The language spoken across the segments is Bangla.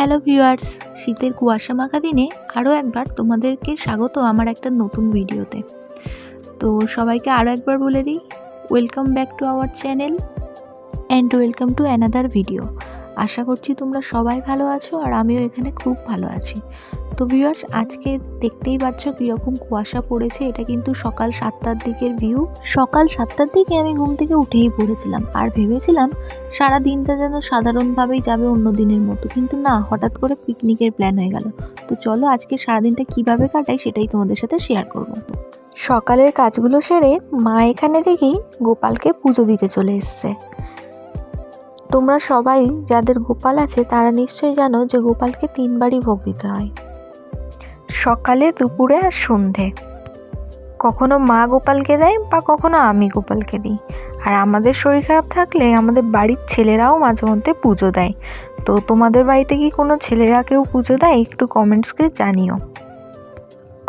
হ্যালো ভিউয়ার্স, শীতের কুয়াশা মাখা দিনে আরও একবার তোমাদেরকে স্বাগত আমার একটা নতুন ভিডিওতে। তো সবাইকে আরও একবার বলে দিই, welcome back to our channel and welcome to another video. আশা করছি তোমরা সবাই ভালো আছো আর আমিও এখানে খুব ভালো আছি। তো ভিউয়ার্স, আজকে দেখতেই পাচ্ছ কীরকম কুয়াশা পড়েছে। এটা কিন্তু সকাল 7টার দিকের ভিউ। সকাল 7টার দিকে আমি ঘুম থেকে উঠেই পড়েছিলাম আর ভেবেছিলাম সারা দিনটা যেন সাধারণভাবেই যাবে অন্য দিনের মতো, কিন্তু না, হঠাৎ করে পিকনিকের প্ল্যান হয়ে গেল। তো চলো আজকে সারাদিনটা কিভাবে কাটাই সেটাই তোমাদের সাথে শেয়ার করব। সকালের কাজগুলো সেরে মা এখানে দেখি গোপালকে পুজো দিতে চলে এসছে। তোমরা সবাই যাদের গোপাল আছে তারা নিশ্চয়ই জানো যে গোপালকে 3বারই ভোগ দিতে হয়, সকালে, দুপুরে আর সন্ধে। কখনো মা গোপালকে দেয় বা কখনো আমি গোপালকে দিই। আর আমাদের শরীর খারাপ থাকলে আমাদের বাড়ির ছেলেরাও মাঝে মধ্যে পুজো দেয়। তো তোমাদের বাড়িতে কি কোনো ছেলেরা কেউ পুজো দেয়? একটু কমেন্টস করে জানিও।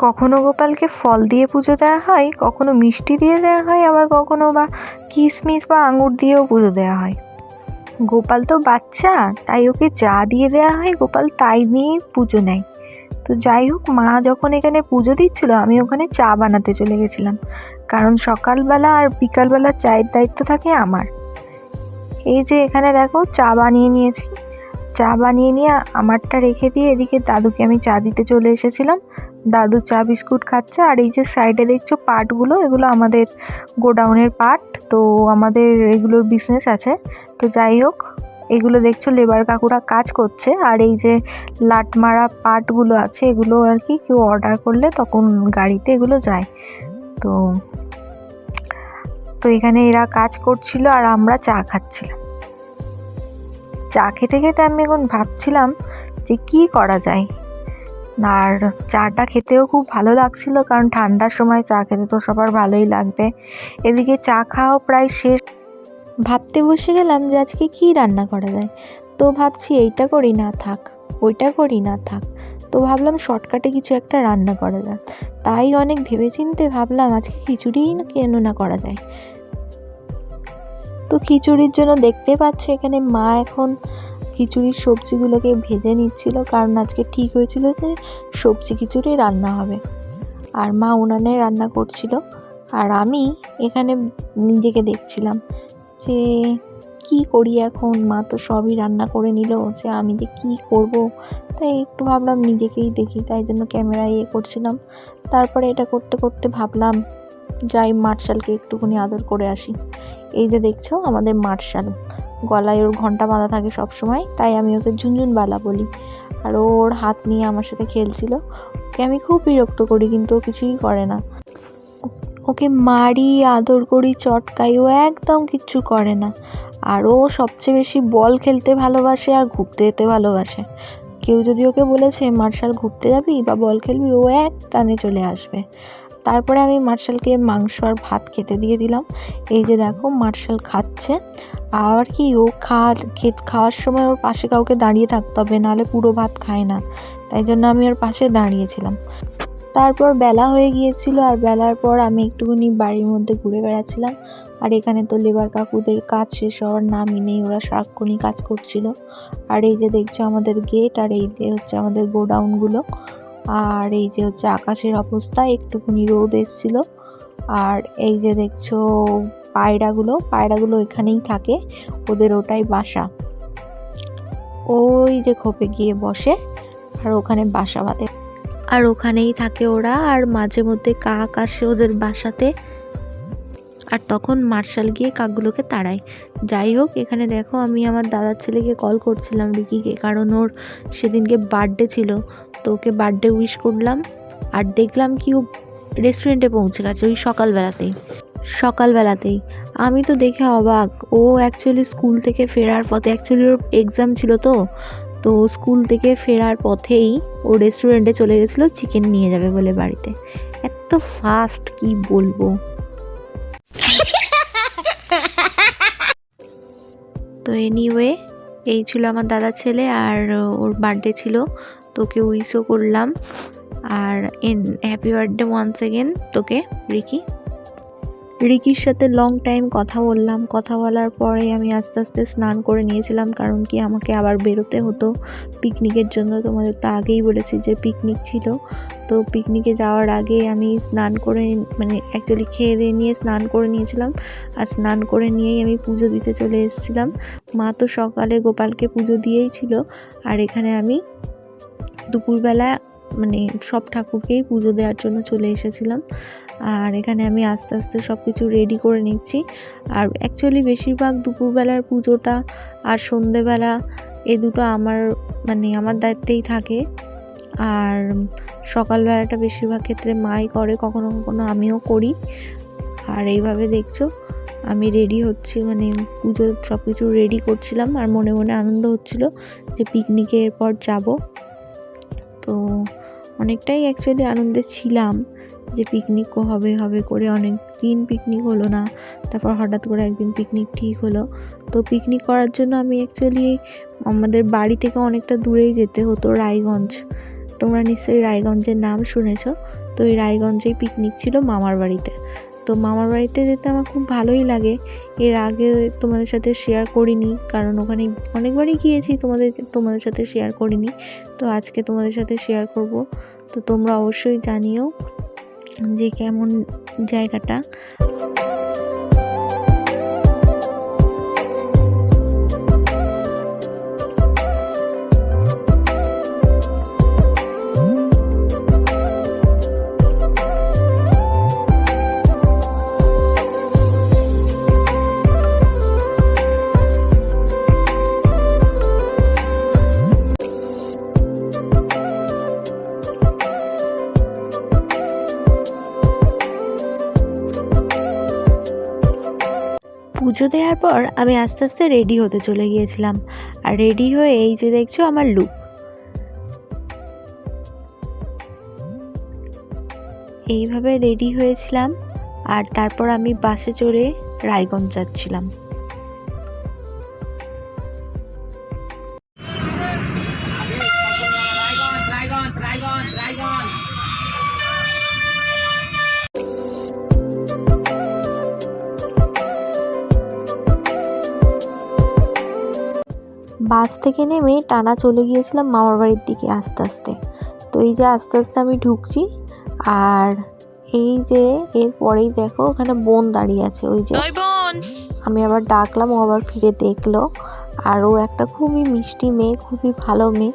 কখনো গোপালকে ফল দিয়ে পুজো দেওয়া হয়, কখনো মিষ্টি দিয়ে দেওয়া হয়, আবার কখনো বা কিশমিশ বা আঙুর দিয়েও পুজো দেওয়া হয়। গোপাল তো বাচ্চা, তাই ওকে যা দিয়ে দেওয়া হয় গোপাল তাই নিয়েই পুজো নেয়। তো যাই হোক, মা যখন এখানে পুজো দিচ্ছিল আমি ওখানে চা বানাতে চলে গেছিলাম, কারণ সকালবেলা আর বিকালবেলা চায়ের দায়িত্ব থাকে আমার। এই যে এখানে দেখো চা বানিয়ে নিয়েছি। চা বানিয়ে নিয়ে আমারটা রেখে দিয়ে এদিকে দাদুকে আমি চা দিতে চলে এসেছিলাম। দাদু চা বিস্কুট খাচ্ছে। আর এই যে সাইডে দেখছো পাটগুলো, এগুলো আমাদের গোডাউনের পাট। তো আমাদের এগুলোর বিজনেস আছে। তো যাই হোক, এগুলো দেখছো লেবার কাকুরা কাজ করছে। আর এই যে লাট মারা পাটগুলো আছে, এগুলো আর কি কেউ অর্ডার করলে তখন গাড়িতে এগুলো যায়। তো তো এখানে এরা কাজ করছিল আর আমরা চা খাচ্ছিলাম। চা খেতে খেতে আমি এখন ভাবছিলাম যে কি করা যায়। আর চাটা খেতেও খুব ভালো লাগছিল, কারণ ঠান্ডার সময় চা খেতে তো সবার ভালোই লাগবে। এদিকে চা খাওয়া প্রায় শেষ। ভাবতে বসে গেলাম যে আজকে কি রান্না করা যায়। তো ভাবছি এইটা করি না থাক, ওইটা করি না থাক। তো ভাবলাম শর্টকাটে কিছু একটা রান্না করা যাক। তাই অনেক ভেবেচিন্তে ভাবলাম আজকে খিচুড়িই না কেন না করা যায়। তো খিচুড়ির জন্য দেখতে পাচ্ছ এখানে মা এখন খিচুড়ির সবজিগুলোকে ভেজে নিচ্ছিল, কারণ আজকে ঠিক হয়েছিল যে সবজি খিচুড়ি রান্না হবে। আর মা উনানে রান্না করছিল আর আমি এখানে নিজেকে দেখছিলাম যে কি করি এখন। মা তো সবই রান্না করে নিল, যে আমি যে কি করব। তাই একটু ভাবলাম নিজেকেই দেখি, তাই জন্য ক্যামেরায় করছিলাম। তারপরে এটা করতে করতে ভাবলাম যাই মার্শালকে একটুখানি আদর করে আসি। এই যে দেখছো আমাদের মার্শাল, গলায় ওর ঘন্টা বাঁধা থাকে সব সময়, তাই আমি ওকে ঝুনঝুনবালা বলি। আর ওর হাত নিয়ে আমার সাথে খেলছিল। ওকে আমি খুব বিরক্ত করি কিন্তু ও কিছুই করে না। ওকে মারি, আদর করি, চটকাই, ও একদম কিচ্ছু করে না। আর ও সবচেয়ে বেশি বল খেলতে ভালোবাসে আর ঘুরতে যেতে ভালোবাসে। কেউ যদি ওকে বলেছে মার্শাল ঘুরতে যাবি বা বল খেলবি, ও এক টানে চলে আসবে। তারপরে আমি মার্শালকে মাংস আর ভাত খেতে দিয়ে দিলাম। এই যে দেখো মার্শাল খাচ্ছে। আর কি, ও খাওয়ার সময় ওর পাশে কাউকে দাঁড়িয়ে থাকতে হবে, নাহলে পুরো ভাত খায় না। তাই জন্য আমি ওর পাশে দাঁড়িয়েছিলাম। তারপর বেলা হয়ে গিয়েছিল আর বেলার পর আমি একটুখানি বাড়ির মধ্যে ঘুরে বেড়াচ্ছিলাম। আর এখানে তো লেবার কাকুদের কাজ শেষ হওয়ার নামই নেই, ওরা সারাক্ষণই কাজ করছিল। আর এই যে দেখছো আমাদের গেট, আর এই যে হচ্ছে আমাদের গোডাউনগুলো। আর এই যে হচ্ছে আকাশের অবস্থা, একটুখানি রোদ এসেছিল। আর এই যে দেখছো পায়রাগুলো এখানেই থাকে, ওদের ওটাই বাসা। ওই যে খোপে গিয়ে বসে আর ওখানে বাসা বাঁধে, আর ওখানেই থাকে ওরা। আর মাঝে মধ্যে কাক আসে ওদের বাসাতে, আর তখন মার্শাল গিয়ে কাকগুলোকে তাড়ায়। যাই হোক, এখানে দেখো আমি আমার দাদার ছেলেকে কল করছিলাম, রিকিকে, কারণ ওর সেদিনকে বার্থডে ছিল। তো ওকে বার্থডে উইশ করলাম। আর দেখলাম কি ও রেস্টুরেন্টে পৌঁছে গেছে ওই সকালবেলাতেই। আমি তো দেখে অবাক। ও অ্যাকচুয়ালি স্কুল থেকে ফেরার পথে, অ্যাকচুয়ালি ওর এক্সাম ছিল, তো স্কুল থেকে ফেরার পথেই ও রেস্টুরেন্টে চলে গেছিলো চিকেন নিয়ে যাবে বলে বাড়িতে। এত ফাস্ট কি বলবো। তো এনিওয়ে, এই ছিল আমার দাদার ছেলে আর ওর বার্থডে ছিল, তোকে উইশও করলাম। আর হ্যাপি বার্থডে ওয়ান্স এগেন তোকে, রিকি। রিকির সাথে লং টাইম কথা বললাম। কথা বলার পরে আমি আস্তে আস্তে স্নান করে নিয়েছিলাম, কারণ কি আমাকে আবার বেরোতে হতো পিকনিকের জন্য। তোমাদের তো আগেই বলেছি যে পিকনিক ছিল, তো পিকনিকে যাওয়ার আগে আমি স্নান করে মানে অ্যাকচুয়ালি খেয়ে দিয়ে নিয়ে স্নান করে নিয়েছিলাম। আর স্নান করে নিয়েই আমি পুজো দিতে চলে এসেছিলাম। মা তো সকালে গোপালকে পুজো দিয়েই ছিল, আর এখানে আমি দুপুরবেলা মানে সব ঠাকুরকেই পুজো দেওয়ার জন্য চলে এসেছিলাম। আর এখানে আমি আস্তে আস্তে সব কিছু রেডি করে নিচ্ছি। আর অ্যাকচুয়ালি বেশিরভাগ দুপুরবেলার পুজোটা আর সন্ধেবেলা এই দুটো আমার আমার দায়িত্বেই থাকে। আর সকালবেলাটা বেশিরভাগ ক্ষেত্রে মাই করে, কখনো কখনো আমিও করি। আর এইভাবে দেখছো আমি রেডি হচ্ছি, পুজো সব কিছু রেডি করছিলাম। আর মনে মনে আনন্দ হচ্ছিল যে পিকনিকে এরপর যাব। তো অনেকটাই অ্যাকচুয়ালি আনন্দে ছিলাম যে পিকনিকও হবে হবে করে অনেক দিন পিকনিক হলো না, তারপর হঠাৎ করে একদিন পিকনিক ঠিক হলো। তো পিকনিক করার জন্য আমি অ্যাকচুয়ালি আমাদের বাড়ি থেকে অনেকটা দূরেই যেতে হতো, রায়গঞ্জ। তোমরা নিশ্চয়ই রায়গঞ্জের নাম শুনেছো। তো এই রায়গঞ্জেই পিকনিক ছিল মামার বাড়িতে। তো মামার বাড়িতে যেতে আমার খুব ভালোই লাগে। এর আগে তোমাদের সাথে শেয়ার করিনি, কারণ ওখানে অনেকবারই গিয়েছি, তোমাদের সাথে শেয়ার করিনি। তো আজকে তোমাদের সাথে শেয়ার করব। তো তোমরা অবশ্যই জানিও যে কেমন জায়গাটা। পুজো দেওয়ার পর আমি আস্তে আস্তে রেডি হতে চলে গিয়েছিলাম। আর রেডি হয়ে এই যে দেখছো আমার লুক, এইভাবে রেডি হয়েছিলাম। আর তারপর আমি বাসে চড়ে রায়গঞ্জ যাচ্ছিলাম। বাস থেকে নেমে টানা চলে গিয়েছিলাম মামার বাড়ির দিকে আস্তে আস্তে। তো এই যে আস্তে আস্তে আমি ঢুকছি, আর এই যে এরপরেই দেখো ওখানে বোন দাঁড়িয়ে আছে। ওই যে আমি আবার ডাকলাম, ও আবার ফিরে দেখলো। আর ও একটা খুবই মিষ্টি মেয়ে, খুবই ভালো মেয়ে,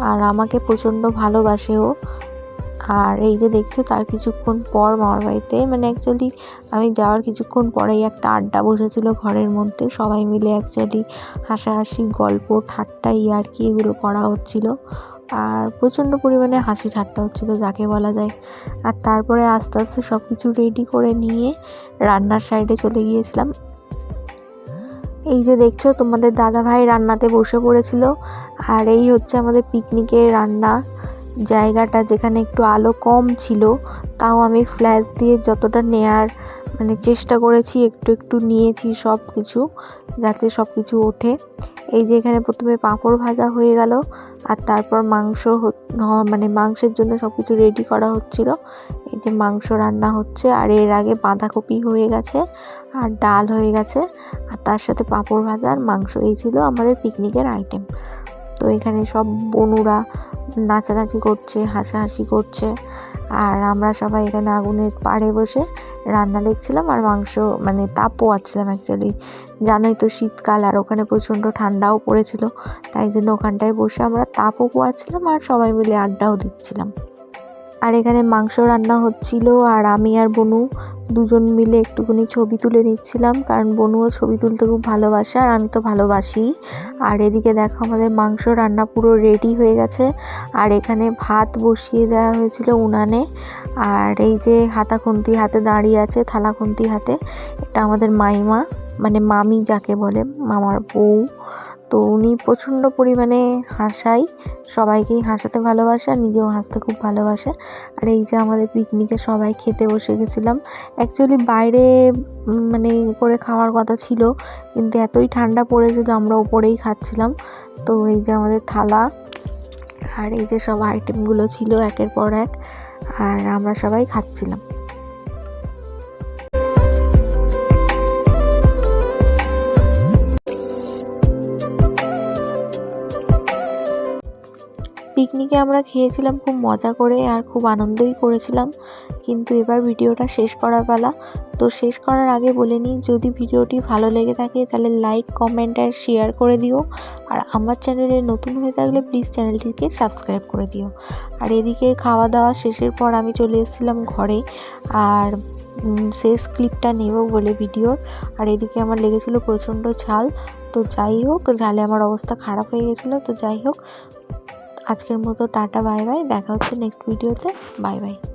আর আমাকে প্রচণ্ড ভালোবাসে ও। আর এই যে দেখছো তার কিছুক্ষণ পর মামার বাড়িতে অ্যাকচুয়ালি আমি যাওয়ার কিছুক্ষণ পরেই একটা আড্ডা বসেছিল ঘরের মধ্যে। সবাই মিলে অ্যাকচুয়ালি হাসাহাসি, গল্প, ঠাট্টা, ইয়ার্কি এগুলো করা হচ্ছিল। আর প্রচণ্ড পরিমাণে হাসি ঠাট্টা হচ্ছিল যাকে বলা যায়। আর তারপরে আস্তে আস্তে সব কিছু রেডি করে নিয়ে রান্নার সাইডে চলে গিয়েছিলাম। এই যে দেখছো তোমাদের দাদা ভাই রান্নাতে বসে পড়েছিল। আর এই হচ্ছে আমাদের পিকনিকের রান্না জায়গাটা, যেখানে একটু আলো কম ছিল, তাও আমি ফ্ল্যাশ দিয়ে যতটা নেয়ার চেষ্টা করেছি, একটু একটু নিয়েছি সব কিছু, যাতে সব কিছু ওঠে। এই যে এখানে প্রথমে পাঁপড় ভাজা হয়ে গেল, আর তারপর মাংসের জন্য সব কিছু রেডি করা হচ্ছিল। এই যে মাংস রান্না হচ্ছে, আর এর আগে বাঁধাকপি হয়ে গেছে, আর ডাল হয়ে গেছে, আর তার সাথে পাঁপড় ভাজা আর মাংস। এই ছিল আমাদের পিকনিকের আইটেম। তো এখানে সব বনুরা নাচানাচি করছে, হাসাহাসি করছে, আর আমরা সবাই এখানে আগুনের পাড়ে বসে রান্না দেখছিলাম। আর মাংস তাপ পোয়াচ্ছিলাম। অ্যাকচুয়ালি জানোই তো শীতকাল, আর ওখানে প্রচণ্ড ঠান্ডাও পড়েছিল, তাই জন্য ওখানটায় বসে আমরা তাপও পোয়াচ্ছিলাম আর সবাই মিলে আড্ডাও দিচ্ছিলাম। আর এখানে মাংস রান্না হচ্ছিল, আর আমি আর বনু দুজন মিলে একটুখানি ছবি তুলে নিচ্ছিলাম, কারণ বনুও ছবি তুলতে খুব ভালোবাসে, আর আমি তো ভালোবাসি। আর এদিকে দেখো আমাদের মাংস রান্না পুরো রেডি হয়ে গেছে। আর এখানে ভাত বসিয়ে দেওয়া হয়েছিল উনানে। আর এই যে হাতা খুন্তি হাতে দাঁড়িয়ে আছে, থালা খুন্তি হাতে, এটা আমাদের মাইমা, মামি যাকে বলে, মামার বউ। তো উনি প্রচণ্ড পরিমাণে হাসায়, সবাইকেই হাসাতে ভালোবাসে, আর নিজেও হাসতে খুব ভালোবাসে। আর এই যে আমাদের পিকনিকে সবাই খেতে বসে গেছিলাম। অ্যাকচুয়ালি বাইরে করে খাওয়ার কথা ছিল, কিন্তু এতই ঠান্ডা পড়েছিল আমরা ওপরেই খাচ্ছিলাম। তো এই যে আমাদের থালা, আর এই যে সব আইটেমগুলো ছিল একের পর এক, আর আমরা সবাই খাচ্ছিলাম। পিকনিকে আমরা খেয়েছিলাম খুব মজা করে আর খুব আনন্দই করেছিলাম। কিন্তু এবার ভিডিওটা শেষ করার পালা। তো শেষ করার আগে বলে নিই, যদি ভিডিওটি ভালো লেগে থাকে তাহলে লাইক, কমেন্ট আর শেয়ার করে দিও। আর আমার চ্যানেলে নতুন হয়ে থাকলে প্লিজ চ্যানেলটিকে সাবস্ক্রাইব করে দিও। আর এদিকে খাওয়া দাওয়া শেষের পর আমি চলে এসেছিলাম ঘরে আর শেষ ক্লিপটা নেব বলে ভিডিওর। আর এদিকে আমার লেগেছিল প্রচণ্ড ঝাল। তো যাই হোক, ঝালে আমার অবস্থা খারাপ হয়ে গেছিলো। তো যাই হোক, আজকের মতো টাটা, বাই বাই। দেখা হচ্ছে নেক্সট ভিডিওতে। Bye bye.